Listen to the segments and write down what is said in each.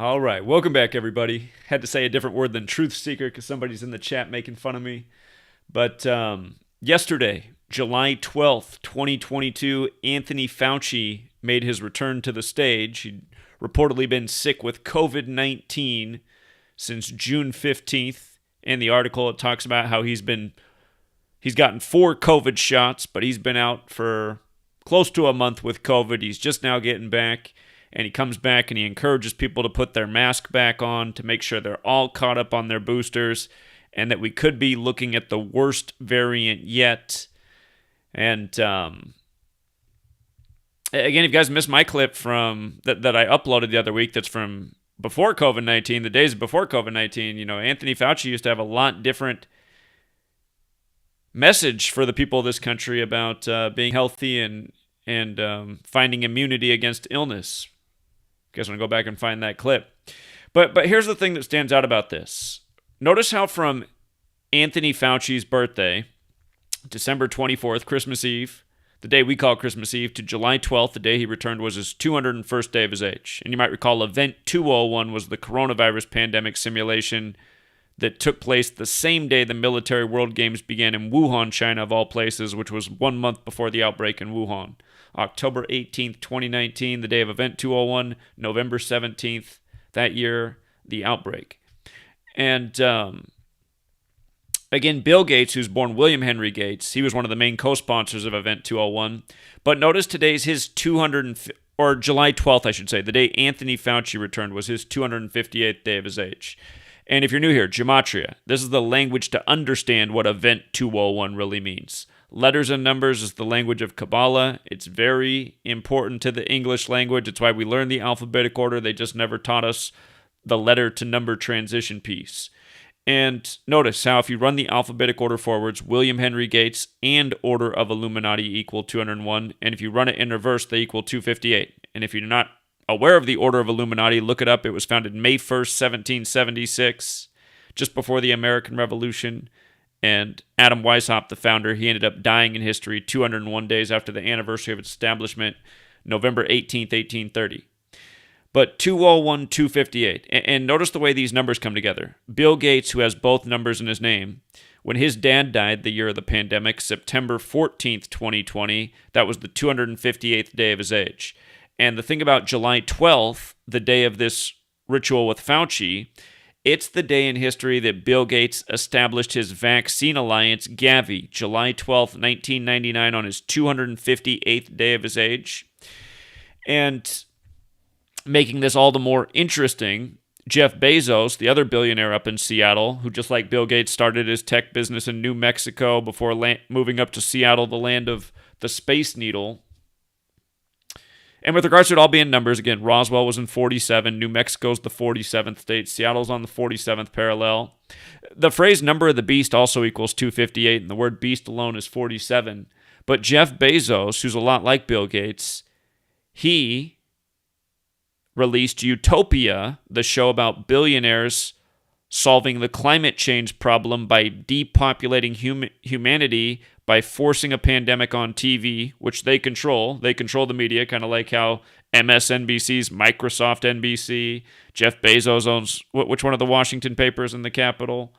All right, welcome back, everybody. Had to say a different word than truth seeker because somebody's in the chat making fun of me. But yesterday, July 12th, 2022, Anthony Fauci made his return to the stage. He'd reportedly been sick with COVID-19 since June 15th. In the article, it talks about how he's gotten 4 COVID shots, but he's been out for close to a month with COVID. He's just now getting back. And he comes back and he encourages people to put their mask back on to make sure they're all caught up on their boosters and that we could be looking at the worst variant yet. And again, if you guys missed my clip from that I uploaded the other week that's from before COVID-19, the days before COVID-19, Anthony Fauci used to have a lot different message for the people of this country about being healthy and finding immunity against illness. You guys want to go back and find that clip. But here's the thing that stands out about this. Notice how from Anthony Fauci's birthday, December 24th, Christmas Eve, the day we call Christmas Eve, to July 12th, the day he returned, was his 201st day of his age. And you might recall Event 201 was the coronavirus pandemic simulation that took place the same day the Military World Games began in Wuhan, China, of all places, which was 1 month before the outbreak in Wuhan. October 18th, 2019, the day of Event 201, November 17th, that year, the outbreak. And again, Bill Gates, who's born William Henry Gates, he was one of the main co-sponsors of Event 201. But notice today's his July 12th, I should say, the day Anthony Fauci returned was his 258th day of his age. And if you're new here, Gematria, this is the language to understand what Event 201 really means. Letters and numbers is the language of Kabbalah. It's very important to the English language. It's why we learned the alphabetic order. They just never taught us the letter to number transition piece. And notice how if you run the alphabetic order forwards, William Henry Gates and Order of Illuminati equal 201. And if you run it in reverse, they equal 258. And if you're not aware of the Order of Illuminati, look it up. It was founded May 1st, 1776, just before the American Revolution. And Adam Weishaupt, the founder, he ended up dying in history 201 days after the anniversary of its establishment, November 18th, 1830. But 201, 258. And notice the way these numbers come together. Bill Gates, who has both numbers in his name, when his dad died the year of the pandemic, September 14th, 2020, that was the 258th day of his age. And the thing about July 12th, the day of this ritual with Fauci, it's the day in history that Bill Gates established his vaccine alliance, Gavi, July 12th, 1999, on his 258th day of his age. And making this all the more interesting, Jeff Bezos, the other billionaire up in Seattle, who just like Bill Gates started his tech business in New Mexico before moving up to Seattle, the land of the Space Needle. And with regards to it all being numbers, again, Roswell was in 47, New Mexico's the 47th state, Seattle's on the 47th parallel. The phrase number of the beast also equals 258, and the word beast alone is 47. But Jeff Bezos, who's a lot like Bill Gates, he released Utopia, the show about billionaires solving the climate change problem by depopulating humanity by forcing a pandemic on TV, which they control. They control the media, kind of like how MSNBC's Microsoft NBC. Jeff Bezos owns which one of the Washington papers in the Capitol.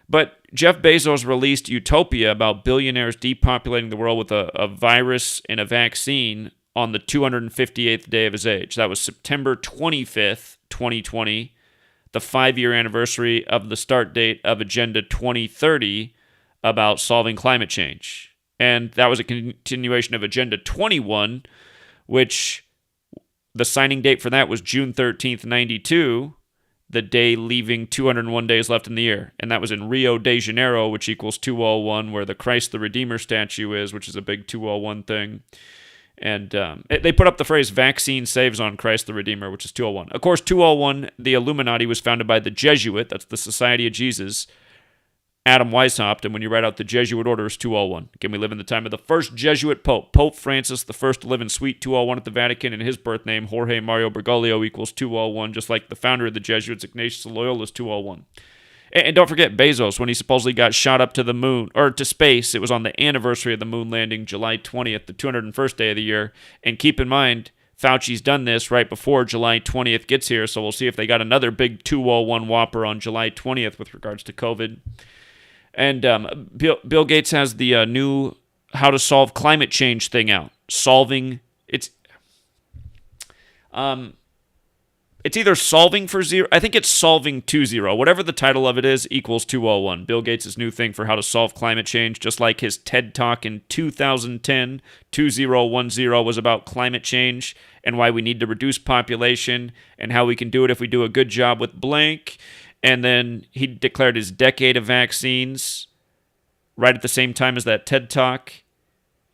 But Jeff Bezos released Utopia about billionaires depopulating the world with a virus and a vaccine on the 258th day of his age. That was September 25th, 2020, the 5-year anniversary of the start date of Agenda 2030 about solving climate change. And that was a continuation of Agenda 21, which the signing date for that was June 13th, 92, the day leaving 201 days left in the year. And that was in Rio de Janeiro, which equals 201, where the Christ the Redeemer statue is, which is a big 201 thing. And they put up the phrase, vaccine saves on Christ the Redeemer, which is 201. Of course, 201, the Illuminati, was founded by the Jesuit, that's the Society of Jesus, Adam Weishaupt, and when you write out the Jesuit order, it's 201. Again, we live in the time of the first Jesuit Pope, Pope Francis, the first to live in Suite 201 at the Vatican, and his birth name, Jorge Mario Bergoglio, equals 201, just like the founder of the Jesuits, Ignatius of Loyola, is 201. And don't forget Bezos, when he supposedly got shot up to the moon, or to space, it was on the anniversary of the moon landing, July 20th, the 201st day of the year. And keep in mind, Fauci's done this right before July 20th gets here, so we'll see if they got another big 201 whopper on July 20th with regards to COVID. And Bill Gates has the new how to solve climate change thing out. It's either solving for zero. I think it's solving 20. Whatever the title of it is equals 201. Bill Gates' new thing for how to solve climate change, just like his TED Talk in 2010, 2010 was about climate change and why we need to reduce population and how we can do it if we do a good job with blank. And then he declared his decade of vaccines right at the same time as that TED Talk.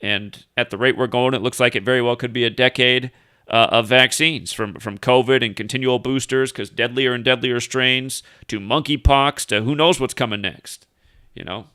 And at the rate we're going, it looks like it very well could be a decade of vaccines from COVID and continual boosters because deadlier and deadlier strains to monkeypox to who knows what's coming next, you know?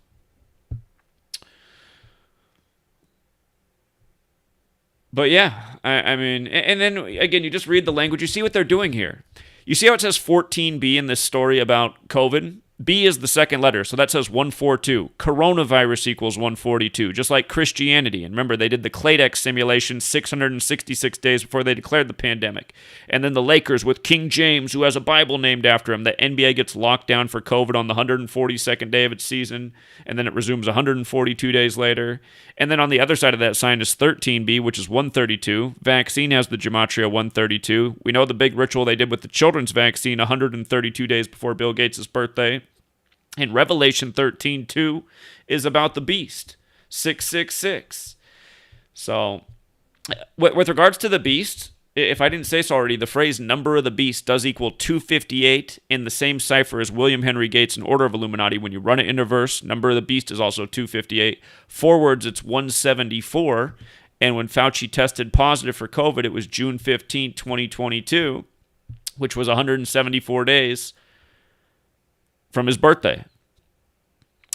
But yeah, I mean, and then again, you just read the language. You see what they're doing here. You see how it says 14B in this story about COVID? B is the second letter, so that says 142. Coronavirus equals 142, just like Christianity. And remember, they did the Cladex simulation 666 days before they declared the pandemic. And then the Lakers with King James, who has a Bible named after him. The NBA gets locked down for COVID on the 142nd day of its season, and then it resumes 142 days later. And then on the other side of that sign is 13B, which is 132. Vaccine has the Gematria 132. We know the big ritual they did with the children's vaccine 132 days before Bill Gates' birthday. And Revelation 13:2 is about the beast, 666. So, with regards to the beast, if I didn't say so already, the phrase number of the beast does equal 258 in the same cipher as William Henry Gates' and Order of Illuminati. When you run it into verse, number of the beast is also 258. Forwards, it's 174. And when Fauci tested positive for COVID, it was June 15, 2022, which was 174 days from his birthday.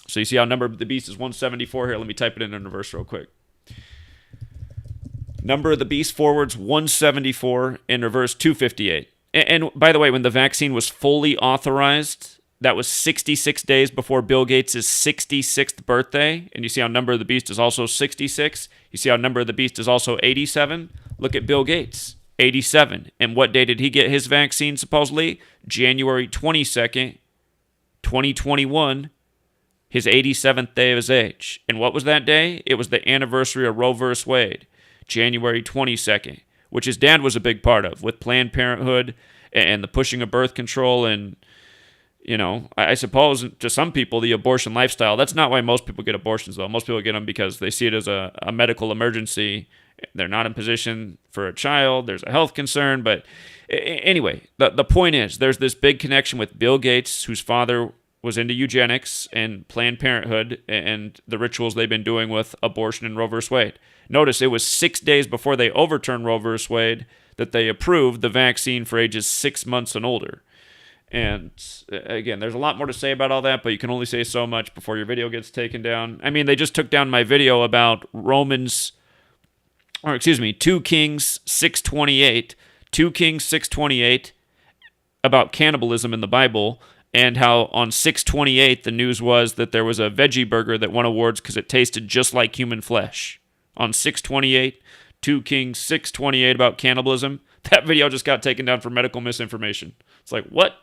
So you see how number of the beast is 174 here. Let me type it in a verse real quick. Number of the beast forwards 174, in reverse 258. And by the way, when the vaccine was fully authorized, that was 66 days before Bill Gates' 66th birthday. And you see how number of the beast is also 66. You see how number of the beast is also 87. Look at Bill Gates, 87. And what day did he get his vaccine supposedly? January 22nd. 2021, his 87th day of his age. And what was that day? It was the anniversary of Roe vs. Wade, January 22nd, which his dad was a big part of, with Planned Parenthood and the pushing of birth control and, you know, I suppose to some people, the abortion lifestyle. That's not why most people get abortions, though. Most people get them because they see it as a medical emergency. They're not in position for a child. There's a health concern, but anyway, the point is, there's this big connection with Bill Gates, whose father was into eugenics and Planned Parenthood and the rituals they've been doing with abortion and Roe vs. Wade. Notice it was 6 days before they overturned Roe vs. Wade that they approved the vaccine for ages 6 months and older. And again, there's a lot more to say about all that, but you can only say so much before your video gets taken down. I mean, they just took down my video about 2 Kings 6:28. 2 Kings 6:28 about cannibalism in the Bible, and how on 6:28 the news was that there was a veggie burger that won awards because it tasted just like human flesh. On 6:28, 2 Kings 6:28 about cannibalism. That video just got taken down for medical misinformation. It's like, what?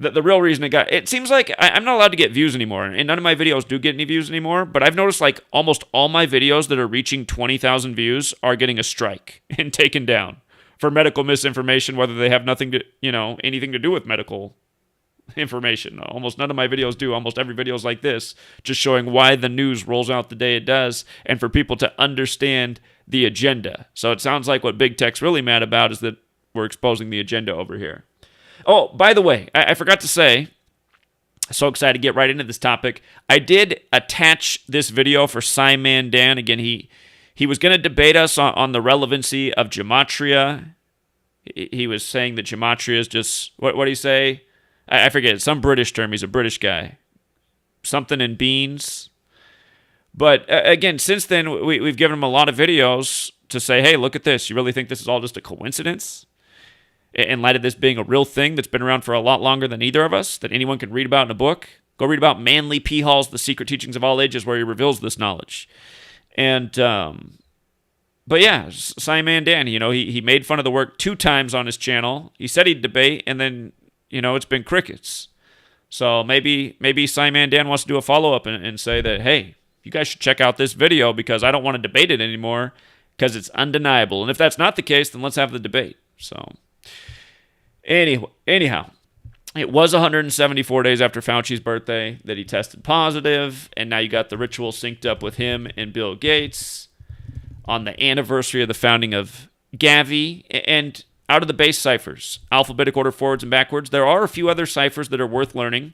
The real reason it seems like I'm not allowed to get views anymore, and none of my videos do get any views anymore, but I've noticed like almost all my videos that are reaching 20,000 views are getting a strike and taken down for medical misinformation, whether they have anything to do with medical information. Almost none of my videos do. Almost every video is like this, just showing why the news rolls out the day it does, and for people to understand the agenda. So it sounds like what Big Tech's really mad about is that we're exposing the agenda over here. Oh, by the way, I forgot to say, so excited to get right into this topic. I did attach this video for Simon Dan. Again, he was going to debate us on the relevancy of gematria. He was saying that gematria is just, what did he say? I forget. It's some British term. He's a British guy. Something in beans. But again, since then, we've given him a lot of videos to say, hey, look at this. You really think this is all just a coincidence? In light of this being a real thing that's been around for a lot longer than either of us, that anyone can read about in a book, go read about Manly P. Hall's The Secret Teachings of All Ages, where he reveals this knowledge. And But yeah, Simon Dan, he made fun of the work 2 times on his channel. He said he'd debate, and then, it's been crickets. So maybe Simon Dan wants to do a follow-up and say that, hey, you guys should check out this video because I don't want to debate it anymore because it's undeniable. And if that's not the case, then let's have the debate. So anyhow, it was 174 days after Fauci's birthday that he tested positive, and now you got the ritual synced up with him and Bill Gates on the anniversary of the founding of Gavi. And out of the base ciphers, alphabetic order forwards and backwards, there are a few other ciphers that are worth learning,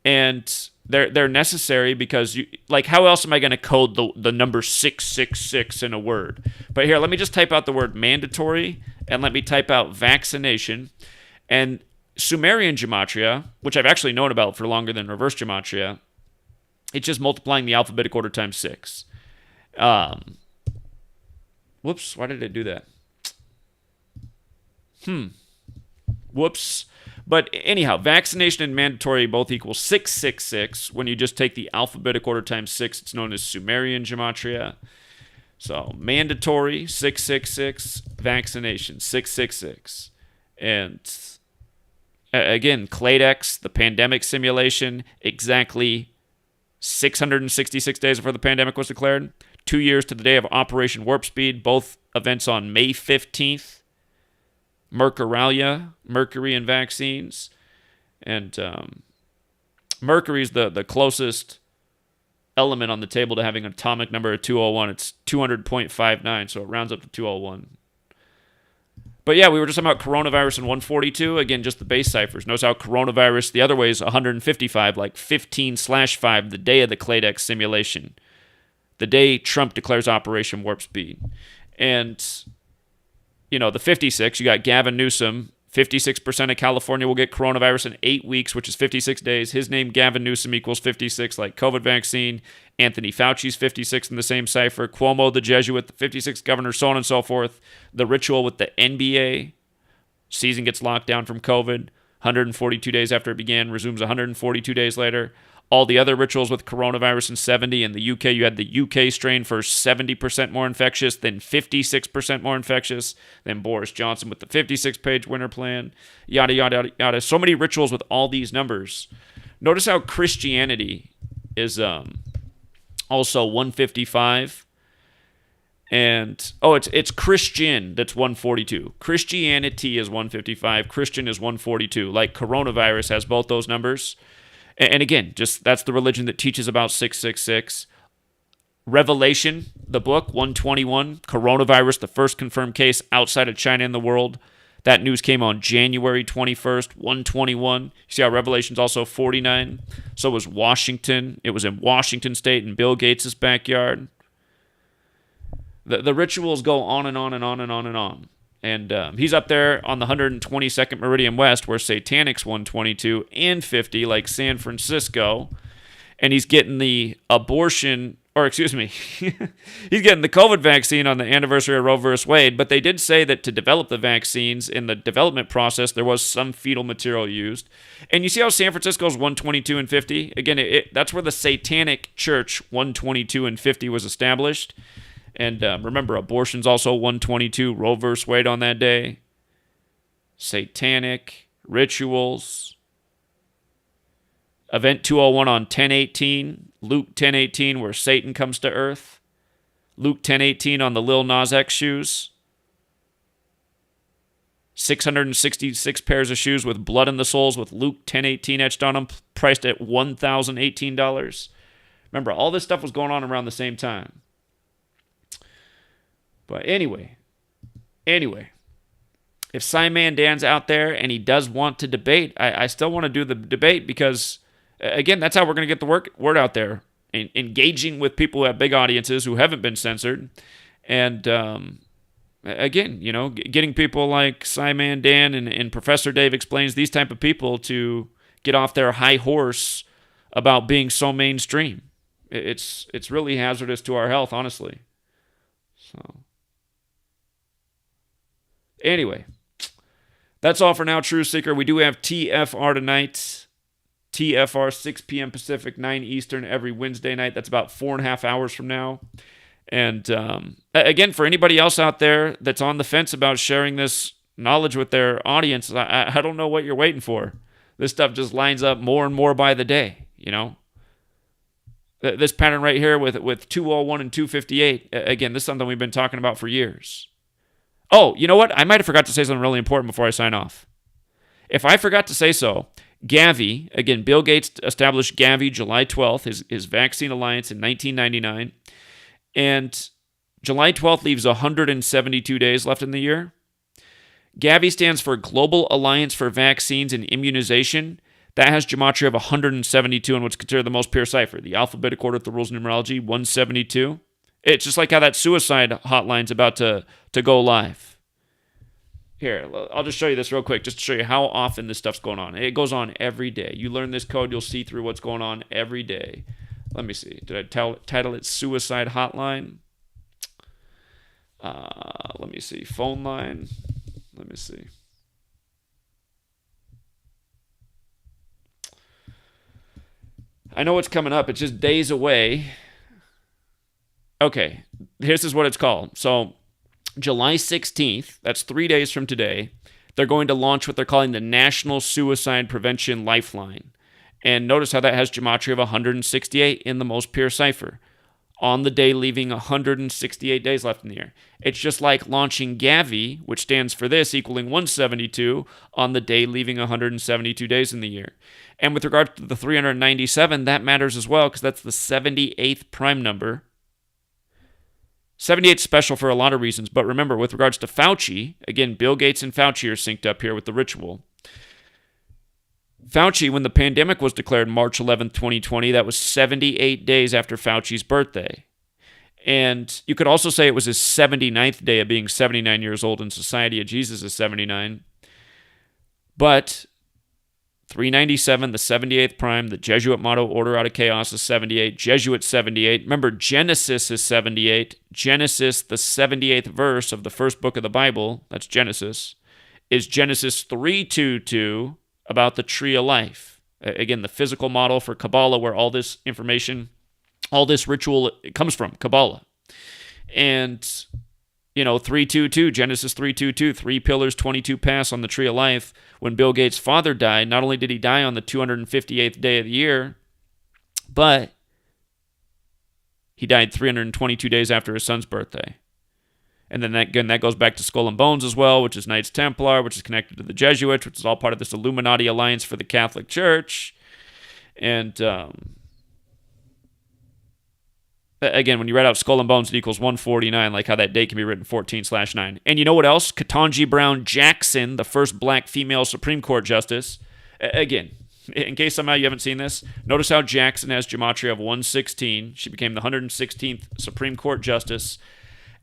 and they're necessary because how else am I going to code the number 666 in a word? But here, let me just type out the word mandatory, and let me type out vaccination, and Sumerian gematria, which I've actually known about for longer than reverse gematria, it's just multiplying the alphabetic order times 6. Whoops, why did it do that? Whoops. But anyhow, vaccination and mandatory both equal 666. When you just take the alphabetic order times 6, it's known as Sumerian gematria. So mandatory, 666. Vaccination, 666. And again, Cladex, the pandemic simulation, exactly 666 days before the pandemic was declared. 2 years to the day of Operation Warp Speed, both events on May 15th. Mercurialia, Mercury and vaccines. And Mercury is the closest element on the table to having an atomic number of 201. It's 200.59, so it rounds up to 201. But yeah, we were just talking about coronavirus in 142. Again, just the base ciphers. Notice how coronavirus the other way is 155, like 15/5, the day of the Cladex simulation. The day Trump declares Operation Warp Speed. And the 56, you got Gavin Newsom. 56% of California will get coronavirus in 8 weeks, which is 56 days. His name, Gavin Newsom, equals 56, like COVID vaccine. Anthony Fauci's 56 in the same cipher. Cuomo, the Jesuit, the 56 governor, so on and so forth. The ritual with the NBA. Season gets locked down from COVID. 142 days after it began, resumes 142 days later. All the other rituals with coronavirus in 70. In the UK, you had the UK strain for 70% more infectious, then 56% more infectious, then Boris Johnson with the 56-page winter plan, yada, yada, yada. So many rituals with all these numbers. Notice how Christianity is also 155. And, it's Christian that's 142. Christianity is 155. Christian is 142. Like coronavirus has both those numbers. And again, just that's the religion that teaches about 666. Revelation, the book, 121. Coronavirus, the first confirmed case outside of China in the world. That news came on January 21st, 121. You see how Revelation's also 49? So was Washington. It was in Washington State in Bill Gates' backyard. The rituals go on and on and on and on and on. And he's up there on the 122nd Meridian West, where Satanic's 122 and 50, like San Francisco. And he's getting the he's getting the COVID vaccine on the anniversary of Roe vs. Wade. But they did say that to develop the vaccines, in the development process, there was some fetal material used. And you see how San Francisco's 122 and 50? Again, that's where the Satanic Church 122 and 50 was established. And remember, abortion's also 122, Roe vs. Wade on that day. Satanic, rituals. Event 201 on 10/18, Luke 10/18, where Satan comes to earth. Luke 10/18 on the Lil Nas X shoes. 666 pairs of shoes with blood in the soles with Luke 10/18 etched on them, priced at $1,018. Remember, all this stuff was going on around the same time. But anyway, if Simon Dan's out there and he does want to debate, I still want to do the debate because, again, that's how we're going to get the word out there, engaging with people who have big audiences who haven't been censored. And, again, getting people like Simon Dan and Professor Dave Explains, these type of people to get off their high horse about being so mainstream. It's really hazardous to our health, honestly. So... Anyway, that's all for now, Truth Seeker. We do have TFR tonight. TFR, 6 p.m. Pacific, 9 Eastern, every Wednesday night. That's about 4.5 hours from now. And again, for anybody else out there that's on the fence about sharing this knowledge with their audience, I don't know what you're waiting for. This stuff just lines up more and more by the day, you know? This pattern right here with 201 and 258, again, this is something we've been talking about for years. Oh, you know what? I might have forgot to say something really important before I sign off. If I forgot to say so, Gavi, again, Bill Gates established Gavi July 12th, his vaccine alliance in 1999. And July 12th leaves 172 days left in the year. Gavi stands for Global Alliance for Vaccines and Immunization. That has gematria of 172 and what's considered the most pure cipher. The alphabetic order of the rules of numerology, 172. It's just like how that suicide hotline's about to go live. Here, I'll just show you this real quick, just to show you how often this stuff's going on. It goes on every day. You learn this code, you'll see through what's going on every day. Let me see. Did I title it Suicide Hotline? Let me see. Phone line. Let me see. I know what's coming up. It's just days away. Okay. This is what it's called. So, July 16th, that's 3 days from today, they're going to launch what they're calling the National Suicide Prevention Lifeline. And notice how that has gematria of 168 in the most pure cipher. On the day, leaving 168 days left in the year. It's just like launching Gavi, which stands for this, equaling 172, on the day, leaving 172 days in the year. And with regard to the 397, that matters as well, because that's the 78th prime number. 78 is special for a lot of reasons, but remember, with regards to Fauci, again, Bill Gates and Fauci are synced up here with the ritual. Fauci, when the pandemic was declared March 11th, 2020, that was 78 days after Fauci's birthday. And you could also say it was his 79th day of being 79 years old, and Society of Jesus is 79. But 397, the 78th prime, the Jesuit motto, order out of chaos, is 78. Jesuit, 78. Remember, Genesis is 78. Genesis, the 78th verse of the first book of the Bible, that's Genesis, is Genesis 3:22, about the tree of life. Again, the physical model for Kabbalah, where all this information, all this ritual, it comes from Kabbalah. And, 3:22, Genesis 3:22, 3 pillars, 22 paths on the tree of life. When Bill Gates' father died, not only did he die on the 258th day of the year, but he died 322 days after his son's birthday. And then that goes back to Skull and Bones as well, which is Knights Templar, which is connected to the Jesuits, which is all part of this Illuminati alliance for the Catholic Church. And again, when you write out Skull and Bones, it equals 149, like how that date can be written 14/9. And you know what else? Ketanji Brown Jackson, the first black female Supreme Court justice. Again, in case somehow you haven't seen this, notice how Jackson has gematria of 116. She became the 116th Supreme Court justice.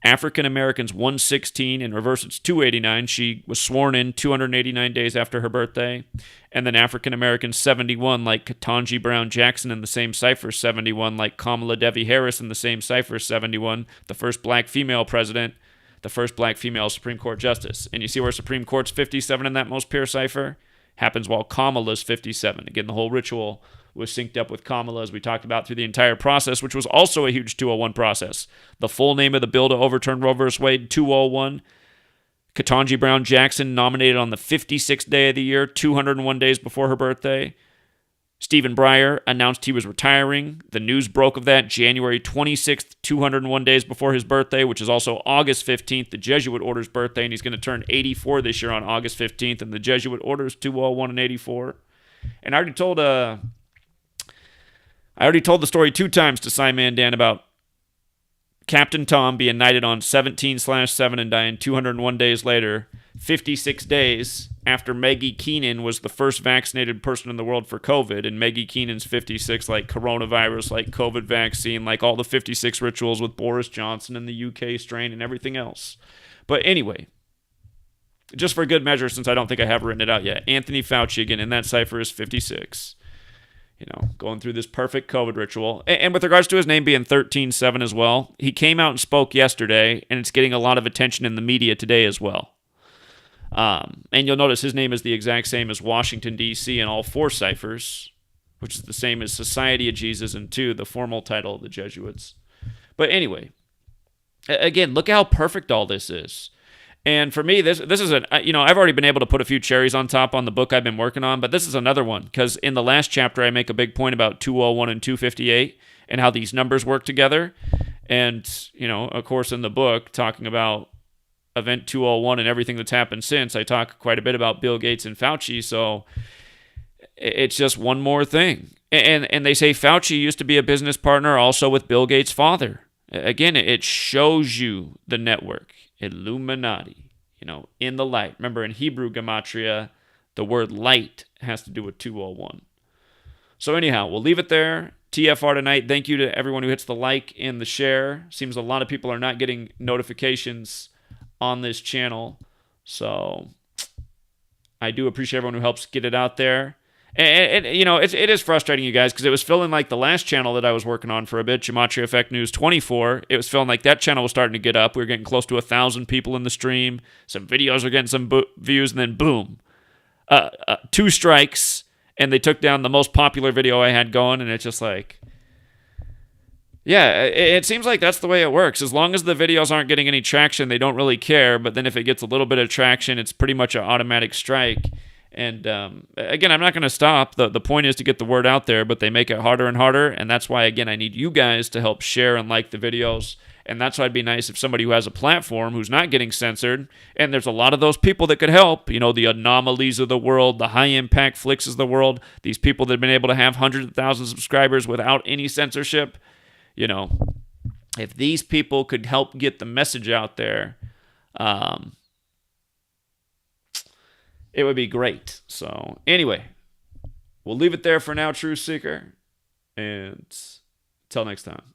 African Americans 116, in reverse it's 289. She was sworn in 289 days after her birthday. And then African Americans 71, like Ketanji Brown Jackson in the same cipher, 71, like Kamala Devi Harris in the same cipher, 71, the first black female president, the first black female Supreme Court justice. And you see where Supreme Court's 57 in that most pure cipher? Happens while Kamala's 57. Again, the whole ritual was synced up with Kamala, as we talked about through the entire process, which was also a huge 201 process. The full name of the bill to overturn Roe v. Wade, 201. Ketanji Brown Jackson nominated on the 56th day of the year, 201 days before her birthday. Stephen Breyer announced he was retiring. The news broke of that January 26th, 201 days before his birthday, which is also August 15th, the Jesuit order's birthday, and he's going to turn 84 this year on August 15th, and the Jesuit order's 201 and 84. And I already told the story 2 times to Simon Dan about Captain Tom being knighted on 17/7 and dying 201 days later, 56 days after Maggie Keenan was the first vaccinated person in the world for COVID, and Maggie Keenan's 56, like coronavirus, like COVID vaccine, like all the 56 rituals with Boris Johnson and the UK strain and everything else. But anyway, just for good measure, since I don't think I have written it out yet, Anthony Fauci, again, in that cipher is 56. Going through this perfect COVID ritual. And with regards to his name being 13/7 as well, he came out and spoke yesterday, and it's getting a lot of attention in the media today as well. And you'll notice his name is the exact same as Washington, D.C. in all 4 ciphers, which is the same as Society of Jesus and 2, the formal title of the Jesuits. But anyway, Again, look how perfect all this is. And for me, this is I've already been able to put a few cherries on top on the book I've been working on, but this is another one because in the last chapter I make a big point about 201 and 258 and how these numbers work together. And, of course, in the book, talking about Event 201 and everything that's happened since, I talk quite a bit about Bill Gates and Fauci, so it's just one more thing. And they say Fauci used to be a business partner also with Bill Gates' father. Again, it shows you the network. Illuminati, in the light. Remember, in Hebrew gematria, the word light has to do with 201. So anyhow, we'll leave it there. TFR tonight. Thank you to everyone who hits the like and the share. Seems a lot of people are not getting notifications on this channel. So I do appreciate everyone who helps get it out there. And it is frustrating, you guys, because it was feeling like the last channel that I was working on for a bit, GematriaEffectNews 24, it was feeling like that channel was starting to get up. We were getting close to 1,000 people in the stream. Some videos were getting some views, and then boom, 2 strikes, and they took down the most popular video I had going, and it's just like, yeah, it seems like that's the way it works. As long as the videos aren't getting any traction, they don't really care, but then if it gets a little bit of traction, it's pretty much an automatic strike. And again, I'm not going to stop. The point is to get the word out there, but they make it harder and harder. And that's why, again, I need you guys to help share and like the videos. And that's why it'd be nice if somebody who has a platform who's not getting censored, and there's a lot of those people that could help, the anomalies of the world, the high-impact flicks of the world, these people that have been able to have hundreds of thousands of subscribers without any censorship, if these people could help get the message out there, it would be great. So anyway, we'll leave it there for now, Truth Seeker. And until next time.